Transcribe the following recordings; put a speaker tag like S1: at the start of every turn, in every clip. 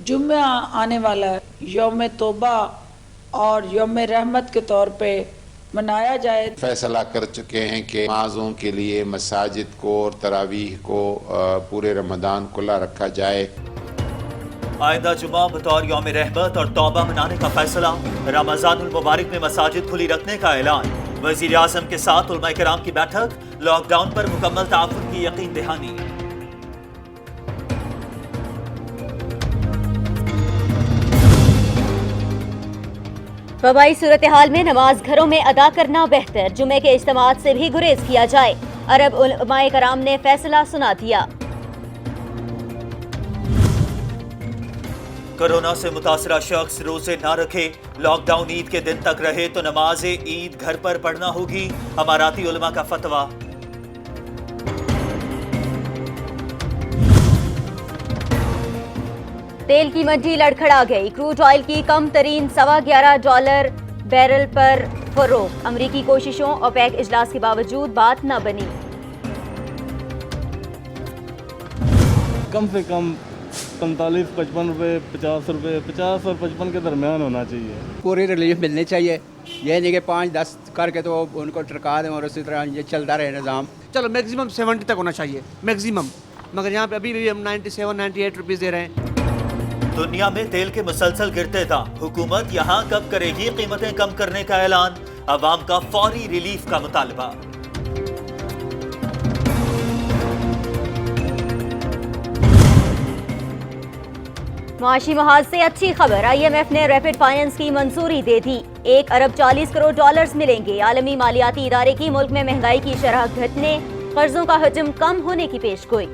S1: जुम्मा आने वाला यौम तौबा और यौम रहमत के तौर पे मनाया जाए।
S2: फैसला कर चुके हैं कि नमाज़ों के लिए मसाजिद को और तरावीह को पूरे रमज़ान खुला रखा जाए।
S3: आइंदा जुमा बतौर यौम रहमत और तौबा मनाने का फैसला। रमज़ानुल मुबारक में मसाजिद खुली रखने का ऐलान। वज़ीर आज़म के साथ उलमा किराम की बैठक। लॉकडाउन पर मुकम्मल ताउन की यकीन दहानी।
S4: वबाई सूरत हाल में नमाज घरों में अदा करना बेहतर। जुमे के इज्तिमात से भी गुरेज किया जाए। अरब उलमाए कराम ने फैसला सुना दिया।
S3: कोरोना से मुतासरा शख्स रोजे न रखे, लॉकडाउन ईद के दिन तक रहे तो नमाज ईद घर पर पढ़ना होगी। अमाराती उलमा का फतवा।
S4: तेल की मंडी लड़खड़ा गई। क्रूड ऑयल की कम तरीन $11.25 बैरल पर फरोख्त। अमरीकी कोशिशों ओपेक इजलास के बावजूद बात न बनी।
S5: कम से कम 45-55 रुपये, 50 रुपये, 50 और 55 के दरमियान होना चाहिए।
S6: पूरी रिलीफ मिलनी चाहिए। ये नहीं कि 5-10 करके तो उनको टरका दें और उसी तरह ये चलता रहे निज़ाम।
S7: चलो मैक्सिमम 70 तक होना चाहिए मैक्सिमम, मगर यहाँ पे अभी भी हम 97-98 रुपीज़ दे रहे हैं।
S3: दुनिया में तेल के मुसलसल गिरते दाम। हुकूमत यहाँ कब करेगी कीमतें कम करने का ऐलान। अवाम का फौरी रिलीफ का मुतालबा।
S4: मुआशी महाज से अच्छी खबर। IMF ने रैपिड फाइनेंस की मंजूरी दे दी। $1 अरब 40 करोड़ मिलेंगे। आलमी मालियाती इदारे की मुल्क में महंगाई की शरह घटने, कर्जों का हजम कम होने की पेशगोई।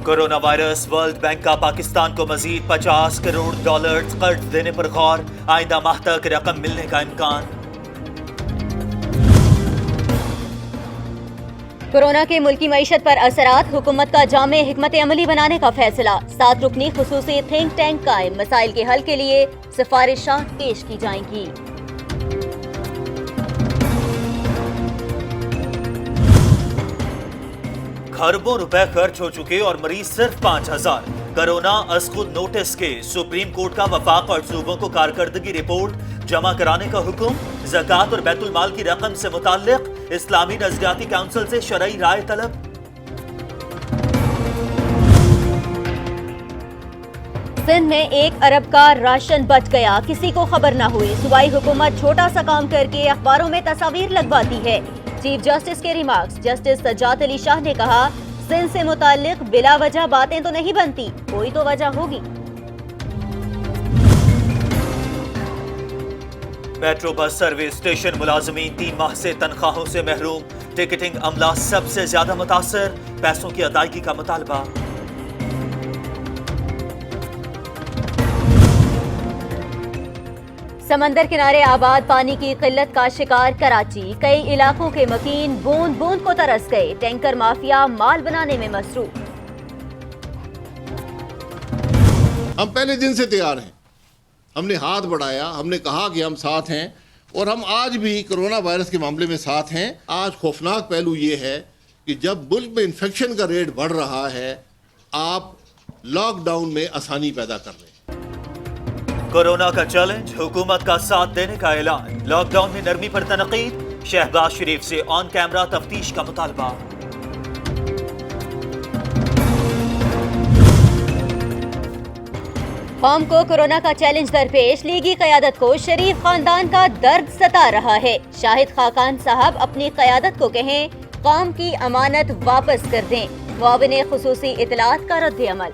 S3: Corona virus. वर्ल्ड बैंक का पाकिस्तान को मजीद $50 करोड़ कर्ज देने पर गौर। आइंदा माह तक रकम मिलने का इम्कान।
S4: कोरोना के मुल्की मईशत पर असरात। हुकूमत का जामे हिकमत अमली बनाने का फैसला। 7 रुकनी खुसूसी थिंक टैंक कायम। मसाइल के हल के लिए सिफारिशात पेश की जाएंगी।
S3: खरबों रुपए खर्च हो चुके और मरीज सिर्फ 5000। कोरोना अस्कुद नोटिस के सुप्रीम कोर्ट का वफाक और सूबों को कारकर्दगी रिपोर्ट जमा कराने का हुक्म। ज़कात और बैतुल माल की रकम से मुताल्लिक इस्लामी नजरियाती काउंसिल से शरई राय तलब।
S4: सिंध में 1 अरब का राशन बच गया, किसी को खबर न हुई। सूबाई हुकूमत छोटा सा काम करके अखबारों में तस्वीर लगवाती है। चीफ जस्टिस के रिमार्क्स। जस्टिस सज्जाद अली शाह ने कहा, सिंध से मुताल्लिक बिला वजह बातें तो नहीं बनती, कोई तो वजह होगी।
S3: मेट्रो बस सर्विस स्टेशन मुलाजमीन 3 माह से तनख्वाहों से महरूम। टिकटिंग अमला सबसे ज्यादा मुतासर। पैसों की अदायगी का मुतालबा।
S4: समंदर किनारे आबाद पानी की किल्लत का शिकार कराची। कई इलाकों के मकीन बूंद बूंद को तरस गए। टैंकर माफिया माल बनाने में मसरूफ।
S8: हम पहले दिन से तैयार हैं। हमने हाथ बढ़ाया, हमने कहा कि हम साथ हैं और हम आज भी कोरोना वायरस के मामले में साथ हैं। आज खौफनाक पहलू ये है कि जब मुल्क में इन्फेक्शन का रेट बढ़ रहा है, आप लॉकडाउन में आसानी पैदा कर रहे हैं।
S3: कोरोना का चैलेंज, हुकूमत का साथ देने का ऐलान। लॉकडाउन में नरमी पर तनकीद। शहबाज शरीफ से ऑन कैमरा तफ्तीश का मुतालबा।
S4: कौम को कोरोना का चैलेंज दरपेश। लीगी क़यादत को शरीफ खानदान का दर्द सता रहा है। शाहिद खाकान साहब अपनी क़यादत को कहें, कौम की अमानत वापस कर दें। मुआविन खुसूसी इतलात का रद्द अमल।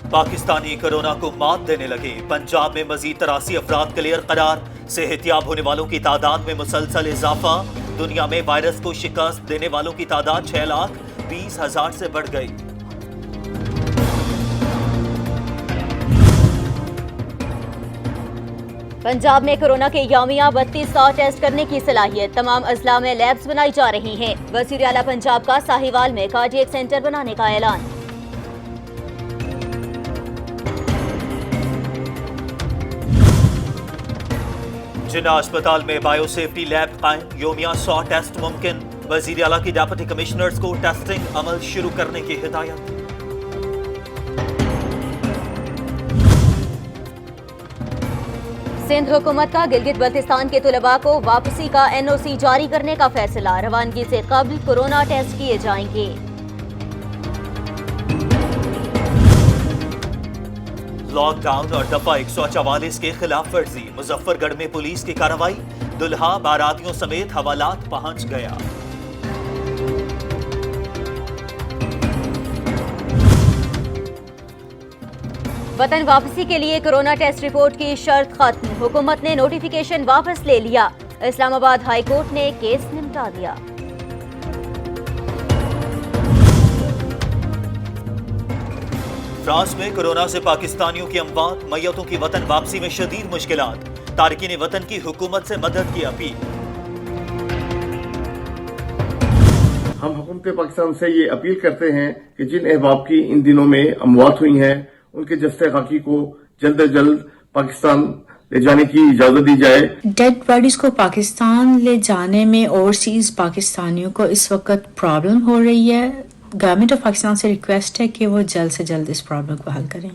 S3: पाकिस्तानी कोरोना को मात देने लगे। पंजाब में मजीद 83 अफराद क्लियर करार। सेहतियाब होने वालों की तादाद में मुसलसल इजाफा। दुनिया में वायरस को शिकस्त देने वालों की तादाद 6,20,000 से बढ़ गई।
S4: पंजाब में कोरोना के यौमिया 3200 टेस्ट करने की सलाहियत। तमाम अजला में लैब्स बनाई जा रही हैं। वज़ीर आला पंजाब का साहिवाल में कार्डियक सेंटर बनाने का ऐलान।
S3: जिन्ना अस्पताल में बायोसेफ्टी लैब कायम, योमिया 100 टेस्ट मुमकिन। वजीर आला की डिप्टी कमिश्नर्स को टेस्टिंग अमल शुरू करने की हिदायत।
S4: सिंध हुकूमत का गिलगित बल्तिस्तान के तुलबा को वापसी का NOC जारी करने का फैसला। रवानगी से कबल कोरोना टेस्ट किए जाएंगे।
S3: लॉकडाउन और दफा 144 के खिलाफ वर्जी, मुजफ्फरगढ़ में पुलिस की कार्रवाई, दुल्हा बारातियों समेत हवालात पहुंच गया।
S4: वतन वापसी के लिए कोरोना टेस्ट रिपोर्ट की शर्त खत्म, हुकूमत ने नोटिफिकेशन वापस ले लिया। इस्लामाबाद हाई कोर्ट ने केस निपटा दिया।
S3: फ्रांस में कोरोना से पाकिस्तानियों की अमवात, मैयतों की वतन वापसी में शदीद मुश्किलात, तारिकीन वतन की हुकूमत से मदद की अपील।
S9: हम हुकूमत पाकिस्तान से ये अपील करते हैं कि जिन अहबाब की इन दिनों में अमवात हुई हैं, उनके जस्ते खाकी को जल्द से जल्द पाकिस्तान ले जाने की इजाजत दी जाए।
S10: डेड बॉडीज को पाकिस्तान ले जाने में ओवरसीज पाकिस्तानियों को इस वक्त प्रॉब्लम हो रही है। गवर्नमेंट ऑफ पाकिस्तान से रिक्वेस्ट है कि वो जल्द से जल्द इस प्रॉब्लम को हल करें।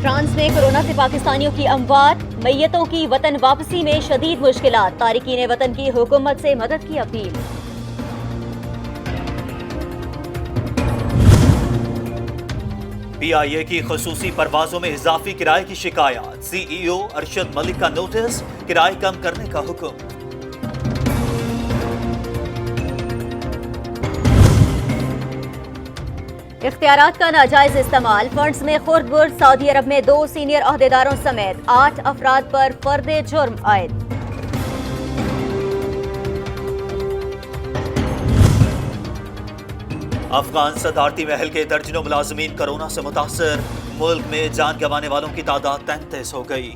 S4: फ्रांस में कोरोना से पाकिस्तानियों की अमवात, मैयतों की वतन वापसी में शदीद मुश्किलात, तारिकीन वतन की हुकूमत से मदद की अपील।
S3: PIA की खसूसी परवाजों में इजाफी किराए की शिकायत, CEO अरशद मलिक का नोटिस, किराए कम करने का हुक्म।
S4: इख्तियारात का नाजायज इस्तेमाल, फंड्स में खुर्द-बुर्द, सऊदी अरब में 2 सीनियर अहदेदारों समेत 8 अफराद पर फर्दे जुर्म आयद।
S3: अफगान सदारती महल के दर्जनों मुलाजमीन कोरोना से मुतासर, मुल्क में जान गंवाने वालों की तादाद 33 हो गई।